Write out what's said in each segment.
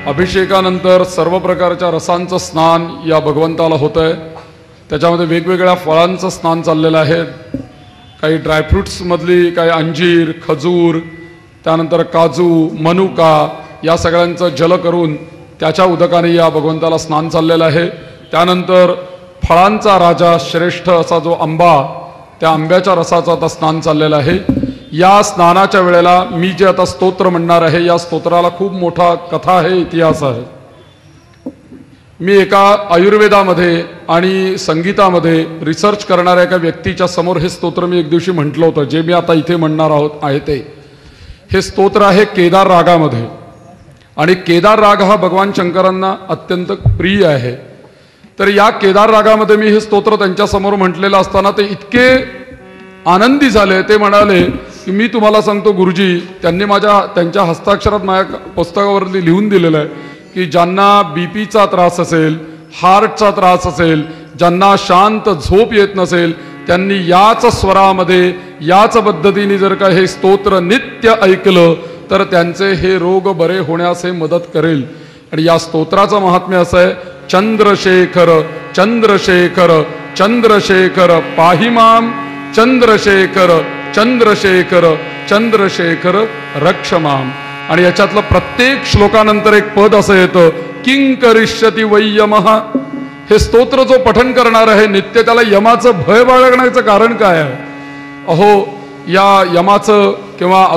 अभिषेकानंतर सर्व प्रकारच्या रसांचं स्नान या भगवंताला होतं आहे. त्याच्यामध्ये वेगवेगळ्या फळांचं स्नान चाललेलं आहे. काही ड्रायफ्रूट्समधली, काही अंजीर, खजूर, त्यानंतर काजू, मनुका या सगळ्यांचं जल करून त्याच्या उदकाने या भगवंताला स्नान चाललेलं आहे. त्यानंतर फळांचा राजा श्रेष्ठ असा जो आंबा, त्या आंब्याच्या रसाचं आता स्नान चाललेलं आहे. या स्नानाच्या वेळेला मी जे आता स्तोत्र म्हणणार आहे, या स्तोत्राला खूप मोठा कथा आहे, इतिहास आहे. मी एका आयुर्वेदामध्ये आणि संगीतामध्ये रिसर्च करणाऱ्या एका व्यक्तीच्या समोर हे स्तोत्र मी एक दिवशी म्हटलं होतं, जे मी आता इथे म्हणणार आहे ते. हे स्तोत्र आहे केदार रागामध्ये, आणि केदार राग हा भगवान शंकरांना अत्यंत प्रिय आहे. तर या केदार रागामध्ये मी हे स्तोत्र त्यांच्यासमोर म्हटलेलं असताना ते इतके आनंदी झाले. ते म्हणाले की मी तुम्हाला सांगतो गुरुजी, त्यांनी त्यांच्या हस्ताक्षरात माझ्या पुस्तकावरती लिहून दिलेलं आहे की ज्यांना बीपीचा त्रास असेल, हार्टचा त्रास असेल, ज्यांना शांत झोप येत नसेल, त्यांनी याच स्वरामध्ये, याच पद्धतीने जर का हे स्तोत्र नित्य ऐकलं तर त्यांचे हे रोग बरे होण्यास हे मदत करेल. आणि या स्तोत्राचं महात्म्य असं आहे, चंद्रशेखर चंद्रशेखर चंद्रशेखर पाहिमाम, चंद्रशेखर चंद्रशेखर चंद्रशेखर रक्षमाम. आणि याच्यातलं प्रत्येक श्लोकानंतर एक पद असं येतं, किंग करिष्यति वै यमः. हे स्तोत्र जो पठन करणार आहे नित्य, त्याला यमाचं भय बाळगण्याचं कारण काय आहे? अहो, या यमाचं किंवा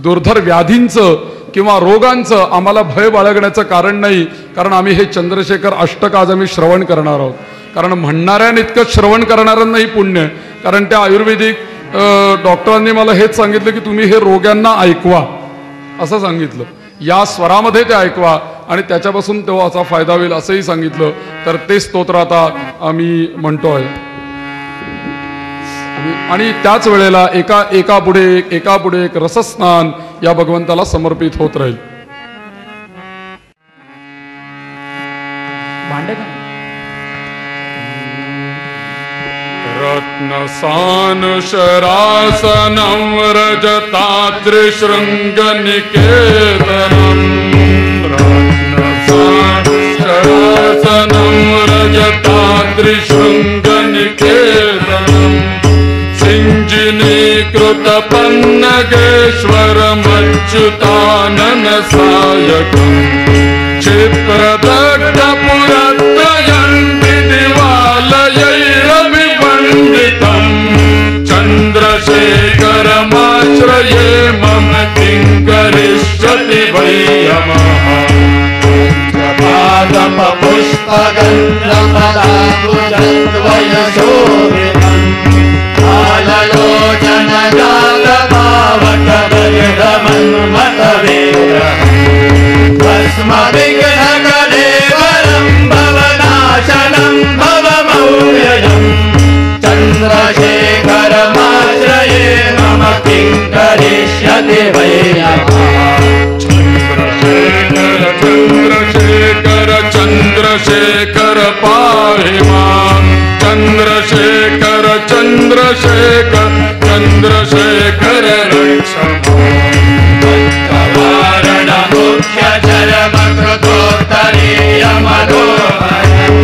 दुर्धर व्याधींचं किंवा रोगांचं आम्हाला भय बाळगण्याचं कारण नाही, कारण आम्ही हे चंद्रशेखर अष्टक आज आम्ही श्रवण करणार आहोत. कारण म्हणणाऱ्याने इतकं श्रवण करणाऱ्यांनाही पुण्य. कारण त्या आयुर्वेदिक डॉक्टरांनी मला हेच सांगितलं की तुम्ही हे रोग्यांना ऐकवा, असं सांगितलं. या स्वरामध्ये ते ऐकवा आणि त्याच्यापासून तेव्हा फायदा होईल असंही सांगितलं. तर ते स्तोत्र आता आम्ही म्हणतोय. आणि त्याच वेळेला एका पुढे एक रसस्नान या भगवंताला समर्पित होत राहील. रत्नसान शरासनं रजताद्रिशृंग निकेतनं, रत्नसान शरासनं रजताद्रिशृंग निकेतनं, सिंजिनीकृत पन्नगेश्वरमच्युतानन सायकं, क्षिप्रदग्धपुरत्रयं दिवालयैरभिवन्दितं, चन्द्रशेखरमाश्रये मम किं करिष्यति वै यमः. पादपपुष्पगन्धपदाकुजद्वयशोभितं, आललोचनजातपावकमन्मतवेदं, भस्मविघ्नकलेवरं भवनाशनं भवमौर्यं, चन्द्रशेखरमाश्रये मम किं करिष्यति वै यमः. चन्द्रशेखर चन्द्रशेखर पाहि मां, चन्द्रशेखर चन्द्रशेखर चन्द्रशेखर रक्ष वारण मुख्य चरमकृतोत्तरीयमनोहरं,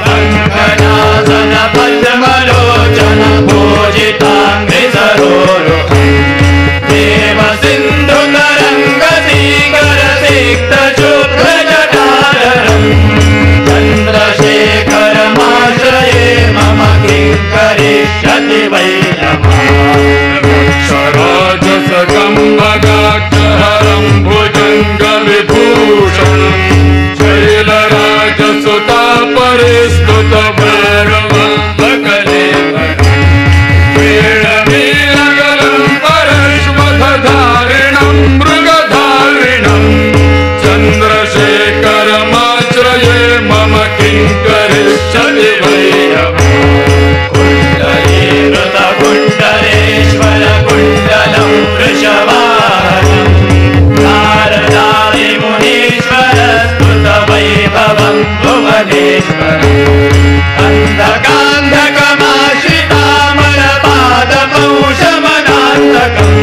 कङ्कणासन पद्मलोचन भोजिताङ्घ्रिसरोरुहं, देवसिन्धुतरङ्गसीकरसिक्तशुभ्रजटाधरं, चन्द्रशेखरमाश्रये मम किं करिष्यति वै यमः. राजसगम्भगाक्षहरं भुजङ्गविभूषणं, शैलराजसुतापरिस्तुतभैरवल्लकलेवरं, वेणवीरगलं परश्वधधारिणं मृगधारिणं, चन्द्रशेखरमाश्रये मम किं करिष्यति वै यमः. कुण्डलेश्वर कुण्डलं वृषवाहनं, नारदादिमुनीश्वर स्तुतवैभवं भुवनेश्वरम्, अन्धकान्धकमाश्रितामरपादपौषमनान्तकं,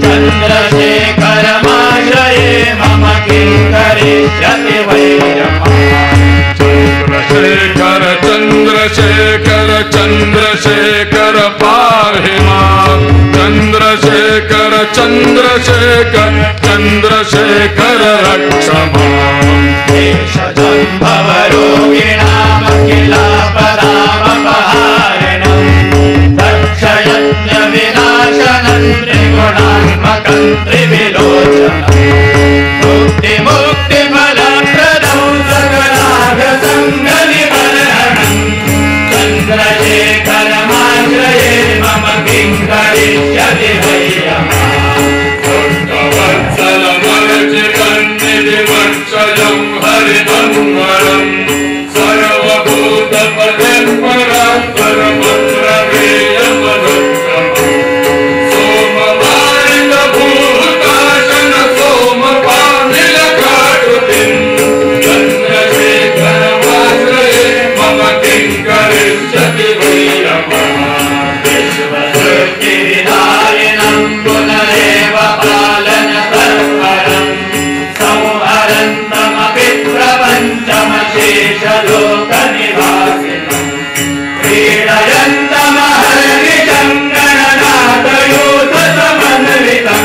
चन्द्रशेखरमाश्रये मम किं करिष्यति वै चंद्रशेखर चंद्रशेखर चंद्रशेखर पाहि मां चंद्रशेखर चंद्रशेखर चंद्रशेखर रक्ष मां देशजन्मवरोगिणामखिलापदामपहारिणं दक्षयज्ञविनाशनं त्रिगुणात्मकं त्रिविलोचनं मुक्तिमुक्तिफलप्रदं सकलाभ्यसङ्गनिवर्हणं चन्द्रशेखरमाश्रये मम किं करिष्यति वै वत्सलमर्चितन्निधिवत्सलं हरितन्वरं सर्वभूतपदे परात्परमन्त्रमेयमनुत्तमम् सोमवारितभूताशन सोमपानिलकाकृतिं चन्द्रशेखरमाश्रये मम किं करिष्यति वै विश्वसृष्टिविधायिनं पुनरेव पालनतत्परं संहरन्तमपि प्रपञ्चमशेषलोकनिवासिनं क्रीडयन्तमहर्निशं गणनाथयूथसमन्वितं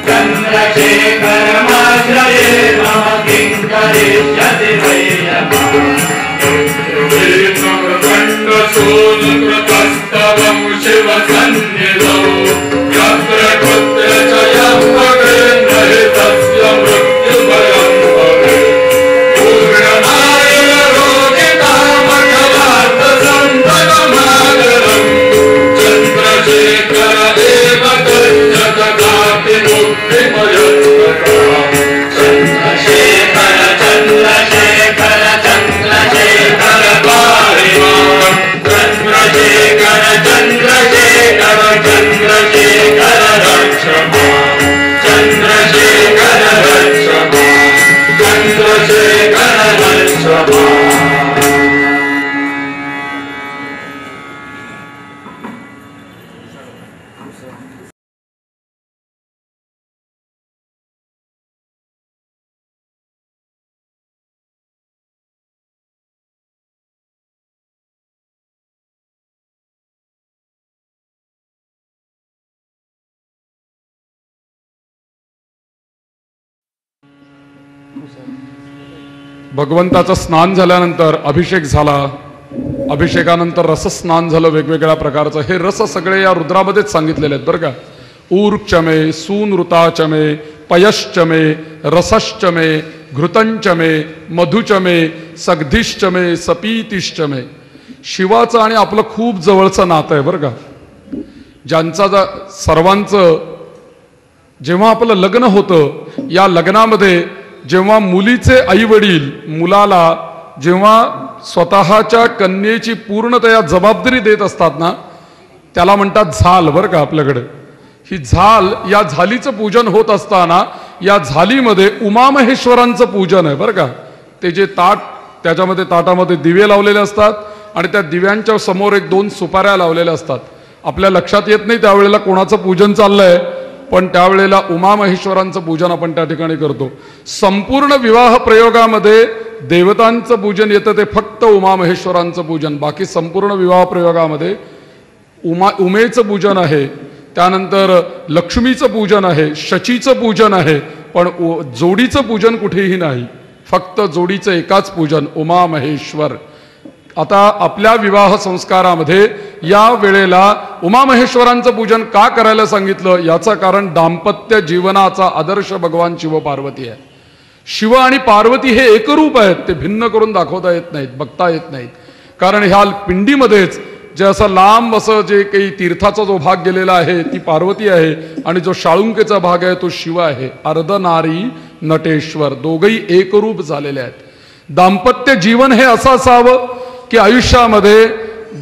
चन्द्रशेखरमाश्रये मम किं करिष्यति वै सूनुकृतस्तवं शिवसन्निधौ यत्र कुत्र च यं भवेत् न हि तस्य मृत्युभयं भवेत् पूर्णमायरोगितामखिलार्थसन्ततमादरं चन्द्रशेखर एव तस्य ददाति मुक्तिमयत्वताम् चन्द्रशेखर चन्द्रशेखर चन्द्रशेखर पाहि मां चन्द्रशेखर चन्द्रशेखर चन्द्रशेखर रक्ष मां चन्द्रशेखर रक्ष मां चन्द्रशेखर रक्ष मां भगवंताचं स्नान झाल्यानंतर अभिषेक झाला, अभिषेकानंतर रसस्नान झालं वेगवेगळ्या प्रकारचं. हे रस सगळे या रुद्रामध्येच सांगितलेले आहेत बरं का. ऊर्चमे, सूनृताचमे, पयश्चमे, रसश्चमे, घृतंचमे, मधुचमे, सगधिश्चमे, सपीतिश्चमे. शिवाचं आणि आपलं खूप जवळचं नातं आहे बरं का. ज्यांचा सर्वांचं जेव्हा आपलं लग्न होतं, या लग्नामध्ये जेव्हा मुलीचे आई वडील मुलाला जेव्हा स्वतःच्या कन्येची पूर्णतया जबाबदारी देत असतात ना, त्याला म्हणतात झाल बरं का. आपल्याकडे ही झाल, या झालीचं पूजन होत असताना या झालीमध्ये उमामहेश्वरांचं पूजन आहे बरं का. ते जे ताट, त्याच्यामध्ये ताटामध्ये दिवे लावलेले असतात आणि त्या दिव्यांच्या समोर एक दोन सुपाऱ्या लावलेल्या असतात. आपल्या लक्षात येत नाही त्यावेळेला कोणाचं पूजन चाललंय, पण त्यावेळेला उमामहेश्वरांचं पूजन आपण त्या ठिकाणी करतो. संपूर्ण विवाह प्रयोगामध्ये देवतांचं पूजन येतं ते फक्त उमामहेश्वरांचं पूजन. बाकी संपूर्ण विवाह प्रयोगामध्ये उमेचं पूजन आहे, त्यानंतर लक्ष्मीचं पूजन आहे, शचीचं पूजन आहे, पण जोडीचं पूजन कुठेही नाही. फक्त जोडीचं एकाच पूजन, उमामहेश्वर. आता आपल्या विवाह संस्कारामध्ये या वेळेला उमामहेश्वरांचं पूजन का करायला सांगितलं, याचं कारण दाम्पत्य जीवनाचा आदर्श भगवान शिव पार्वती आहे. शिव आणि पार्वती हे एकरूप आहेत, ते भिन्न करून दाखवता येत नाहीत, बघता येत नाहीत. कारण ह्या पिंडीमध्येच जे असं लांब असं जे काही तीर्थाचा जो भाग गेलेला आहे ती पार्वती आहे, आणि जो शाळुंकेचा भाग आहे तो शिव आहे. अर्धनारी नटेश्वर, दोघही एकरूप झालेले आहेत. दाम्पत्य जीवन हे असं असावं की आयुष्यामध्ये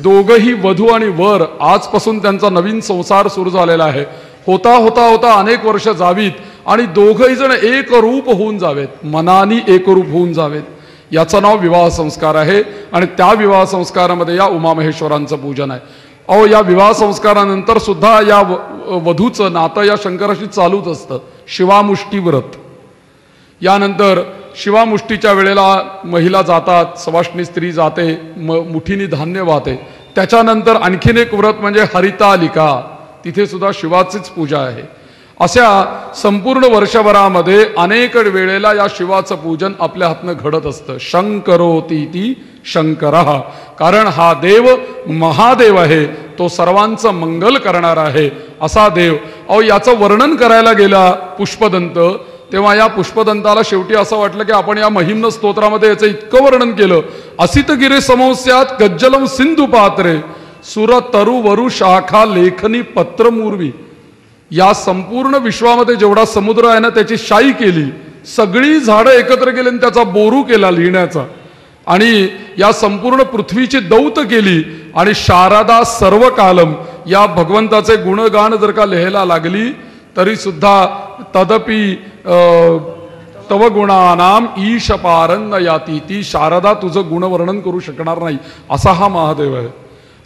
दोघही वधू आणि वर आजपासून त्यांचा नवीन संसार सुरू झालेला आहे. होता होता होता अनेक वर्ष जावीत आणि दोघही जण एकरूप होऊन जावेत, मनानी एकरूप होऊन जावेत. याचं नाव विवाह संस्कार आहे. आणि त्या विवाह संस्कारामध्ये या उमामहेश्वरांचं पूजन आहे. अहो, या विवाह संस्कारानंतर सुद्धा या वधूचं नातं या शंकराशी चालूच असतं. शिवामुष्टी व्रत, यानंतर शिवामुष्टीच्या वेळेला महिला जातात, सवाष्णी स्त्री जाते, मुठीनी धान्य वाहते. त्याच्यानंतर आणखीन एक व्रत म्हणजे हरितालिका, तिथे सुद्धा शिवाचीच पूजा आहे. अशा संपूर्ण वर्षभरामध्ये अनेक वेळेला या शिवाचं पूजन आपल्या हातनं घडत असतं. शंकरोतीति शंकरः, कारण हा देव महादेव आहे, तो सर्वांचं मंगल करणार आहे असा देव. याचं वर्णन करायला गेला पुष्पदंत, तेव्हा या पुष्पदंताला शेवटी असं वाटलं की आपण या महिम्न स्तोत्रामध्ये याचं इतकं वर्णन केलं. असितगिरे समोस्यात गज्जलम सिंधू पात्रे सुर तरु वरु शाखा लेखनी पत्र मूर्वी. या संपूर्ण विश्वामध्ये जेवढा समुद्र आहे ना, त्याची शाई केली, सगळी झाडं एकत्र केली आणि त्याचा बोरू केला लिहिण्याचा, आणि या संपूर्ण पृथ्वीची दौत केली. आणि शारदा सर्व कालम, या भगवंताचे गुणगान जर का लिहायला लागली तरी सुद्धा तदपि तव गुणानाम ईश पारन्न याती, ती शारदा तुझं गुणवर्णन करू शकणार नाही असा हा महादेव आहे.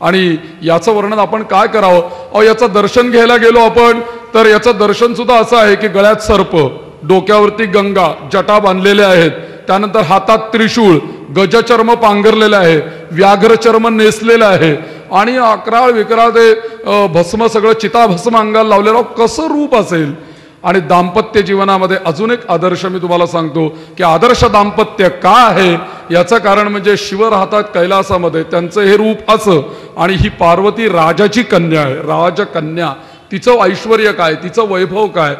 आणि याचं वर्णन आपण काय करावं? याचं दर्शन घ्यायला गेलो आपण तर याचं दर्शन सुद्धा असं आहे की गळ्यात सर्प, डोक्यावरती गंगा, जटा बांधलेल्या आहेत, त्यानंतर हातात त्रिशूळ, गजचर्म पांघरलेलं आहे, व्याघ्रचर्म नेसलेलं आहे, आणि अकराळ विकराळ ते भस्म सगळं चिताभस्म अंगाला लावलेलं कसं रूप असेल. आणि दाम्पत्य जीवनामध्ये अजून एक आदर्श मी तुम्हाला सांगतो की आदर्श दाम्पत्य का आहे याचं कारण म्हणजे शिव राहतात कैलासामध्ये, त्यांचं हे रूप असं, आणि ही पार्वती राजाची कन्या आहे, राजकन्या. तिचं ऐश्वर्य काय, तिचं वैभव काय,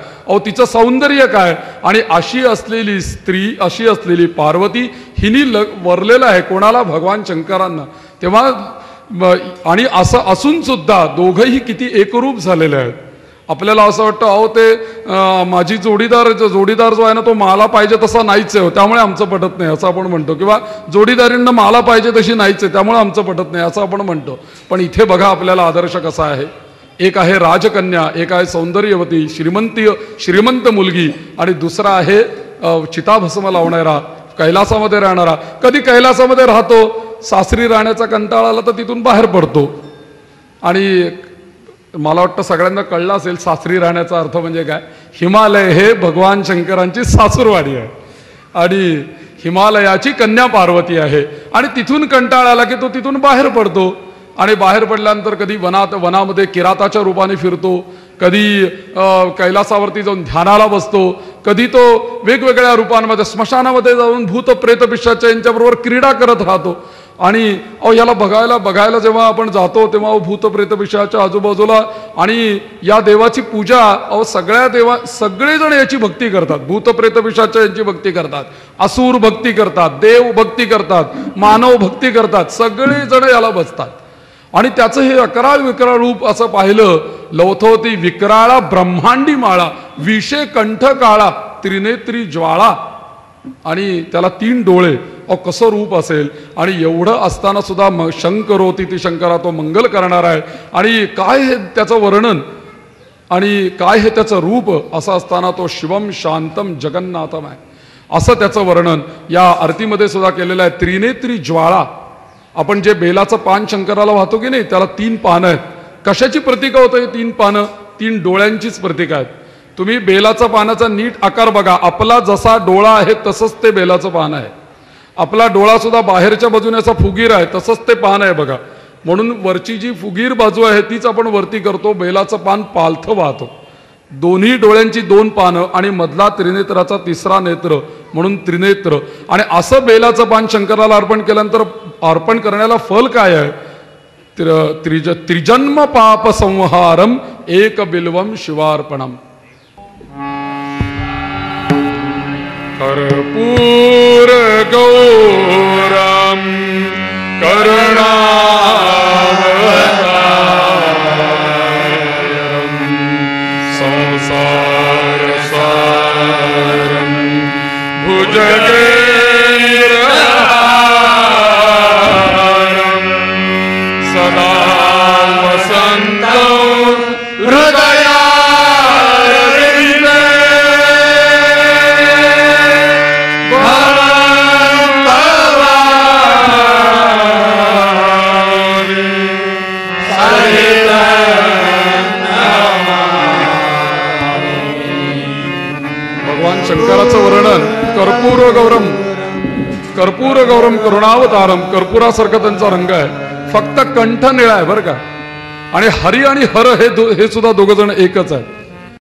तिचं सौंदर्य काय. आणि अशी असलेली स्त्री, अशी असलेली पार्वती हिनी वरलेलं आहे कोणाला? भगवान शंकरांना. तेव्हा आणि असं असून सुद्धा दोघंही किती एकरूप झालेले आहेत. आपल्याला असं वाटतं ते माझी जोडीदार जो आहे ना, तो मला पाहिजे तसा नाहीच आहे, त्यामुळे आमचं पटत नाही असं आपण म्हणतो, किंवा जोडीदारींना मला पाहिजे तशी नाहीच आहे त्यामुळे आमचं पटत नाही असं आपण म्हणतो. पण इथे बघा आपल्याला आदर्श कसा आहे. एक आहे राजकन्या, एक आहे सौंदर्यवती श्रीमंत मुलगी, आणि दुसरा आहे चिताभस्म लावणारा, कैलासामध्ये राहणारा. कधी कैलासामध्ये राहतो, सासरी राहण्याचा कंटाळा आला तर तिथून बाहेर पडतो. आणि मला वाटतं सगळ्यांना कळलं असेल सासरी राहण्याचा अर्थ म्हणजे काय. हिमालय हे भगवान शंकरांची सासूरवाडी आहे, आणि हिमालयाची कन्या पार्वती आहे. आणि तिथून कंटाळा आला की तो तिथून बाहेर पडतो, आणि बाहेर पडल्यानंतर कधी वनामध्ये किराताच्या रूपाने फिरतो, कधी कैलासावरती जाऊन ध्यानाला बसतो, कधी तो वेगवेगळ्या रूपांमध्ये स्मशानामध्ये जाऊन भूत प्रेत पिशाच्या यांच्याबरोबर क्रीडा करत राहतो. आणि याला बघायला जेव्हा आपण जातो तेव्हा भूत प्रेत पिशाच्या आजूबाजूला, आणि या देवाची पूजा सगळेजण याची भक्ती करतात. भूत प्रेत पिशाच्या यांची भक्ती करतात, असुर भक्ती करतात, देव भक्ती करतात, मानव भक्ती करतात, सगळेजण याला बसतात. आणि त्याचं हे अकराळ विकराळ रूप असं पाहिलं, लवथवती विकराळा ब्रह्मांडी माळा, विषे कंठ काळा त्रिनेत्री ज्वाळा, आणि त्याला 3 डोळे. कसं रूप असेल. आणि एवढं असताना सुद्धा शंकरोतीति शंकरा, तो मंगल करणार आहे. आणि काय हे त्याचं वर्णन आणि काय हे त्याचं रूप, असं असताना तो शिवम शांतम जगन्नाथम आहे असं त्याचं वर्णन या आरतीमध्ये सुद्धा केलेलं आहे. त्रिनेत्री ज्वाळा, आपण जे बेलाचं पान शंकराला वाहतो की नाही, त्याला 3 पानं आहेत. कशाची प्रतीक होतं हे 3 पानं? 3 डोळ्यांचीच प्रतीक आहेत. तुम्ही बेलाचा पानाचा नीट आकार बघा, आपला जसा डोळा आहे तसंच ते बेलाचं पान आहे. आपला डोळा सुद्धा बाहेरच्या बाजूने असा फुगीर आहे, तसंच ते पान आहे बघा. म्हणून वरची जी फुगीर बाजू आहे तीच आपण वरती करतो, बेलाचं पान पालथं वाहतो. दोन्ही डोळ्यांची 2 पानं आणि मधला त्रिनेत्राचा 3रा नेत्र म्हणून त्रिनेत्र. आणि असं बेलाचं पान शंकराला अर्पण केल्यानंतर अर्पण करण्याला फल काय आहे? त्रिजन्म पाप संहारम एक बिल्वम शिवार्पणम. कर्पूर गौरम करुणावतारम संसार सारम भुजगेन्द्रहारम सदा वसन्तं हृदया शंकराचं वर्णन गौरम कर्पूर गौरम करुणावतारम, कर्पुरासारखा त्यांचा रंग आहे, फक्त कंठ निळा आहे बरं का. आणि हरी आणि हर हे सुद्धा दोघ जण एकच आहे.